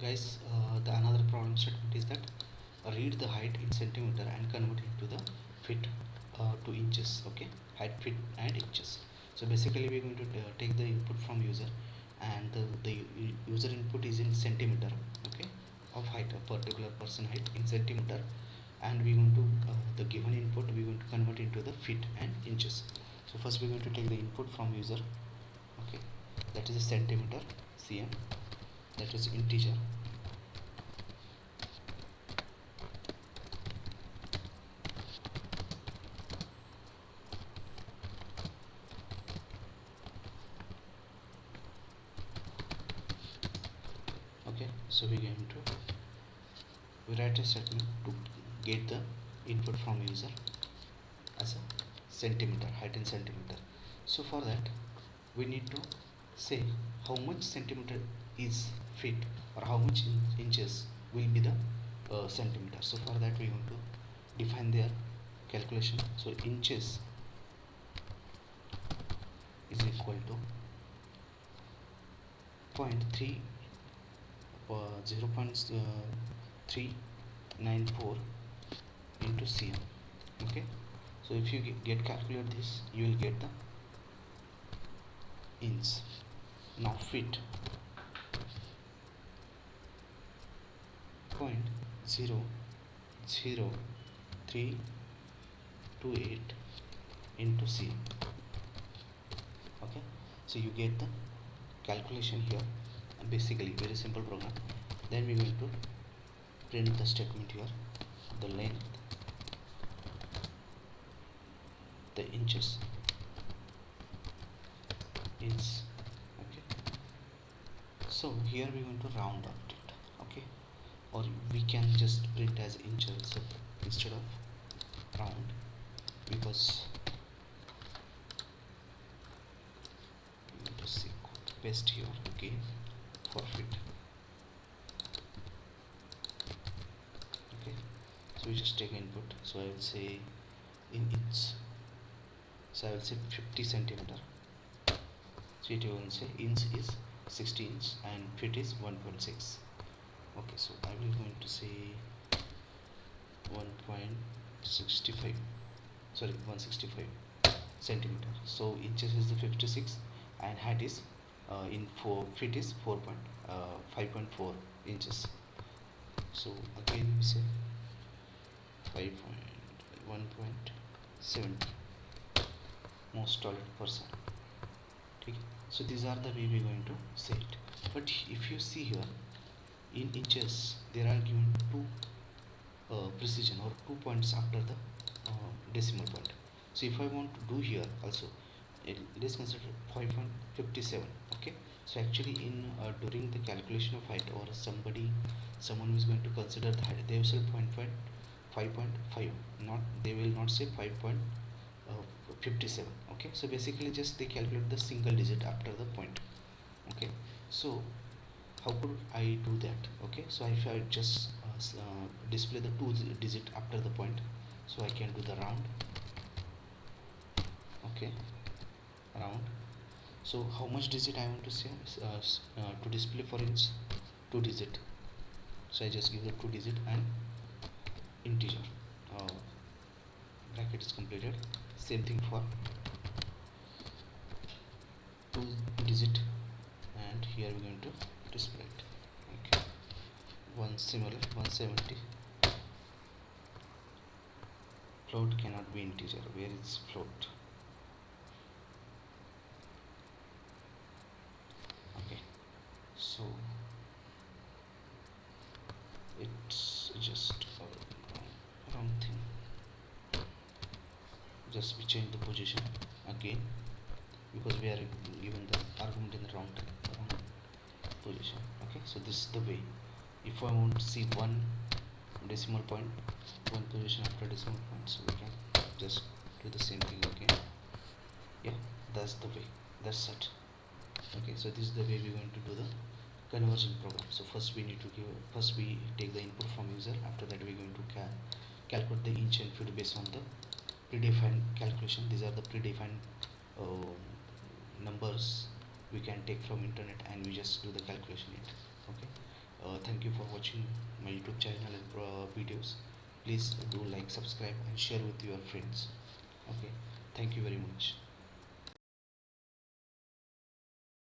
Guys, the another problem statement is that read the height in centimeter and convert it to the feet to inches. Okay, height, feet and inches. So basically we're going to take the input from user, and the user input is in centimeter, okay, of height, a particular person height in centimeter, and we're going to the given input we're going to convert into the feet and inches. So first we're going to take the input from user, okay, that is a centimeter, cm, that is integer. Okay, so we're going to write a statement to get the input from user as a centimeter, height in centimeter. So for that we need to say how much centimeter is feet, or how much inches will be the centimeter. So for that we want to define their calculation. So inches is equal to 0.3 0.394 into cm. Okay, so if you get calculate this, you will get the inch. Now feet, 0.00328 into cm. Okay, so you get the calculation here. Basically very simple program. Then we are going to print the statement here, the length, the inches is, okay. So here we are going to round up it, okay, or we can just print as inches instead of round, because we need to see paste here again for feet. Okay, so we just take input. So I will say in inch, so I will say 50 centimeter. So it will say inch is 60 inch and feet is 1.6. Okay, so I will going to say 1.65, sorry, 165 centimeter. So inches is the 56 and height is in 4 feet is 5.4 inches. So again we say 1.70 most taller person. Okay, so these are the way we are going to say it. But if you see here in inches, there are given two precision or 2 points after the decimal point. So if I want to do here also, let's consider 5.57. okay, so actually in during the calculation of height, or someone who is going to consider the height, they will say 5.5, not, they will not say 5.57. okay, so basically just they calculate the single digit after the point. Okay, so how could I do that? Okay, so if I just display the two digit after the point, so I can do the round. Okay, round. So how much digit I want to say to display for inch? 2 digit. So I just give the 2 digit and integer. Bracket is completed. Same thing for 2 digit, and here we're going to display it. Okay, one similar 170. Float cannot be integer. Where is float? Okay, so it's just a wrong thing. Just we change the position again, because we are given the argument in the wrong position. Okay, so this is the way. If I want to see one decimal point, one position after decimal point, so we can just do the same thing again. Yeah, that's the way, that's it. Okay, so this is the way we're going to do the conversion program. So first we take the input from user. After that we're going to calculate the inch and feet based on the predefined calculation. These are the predefined numbers we can take from internet, and we just do the calculation it. Okay, Thank you for watching my YouTube channel and videos. Please do like, subscribe, and share with your friends. Okay, thank you very much.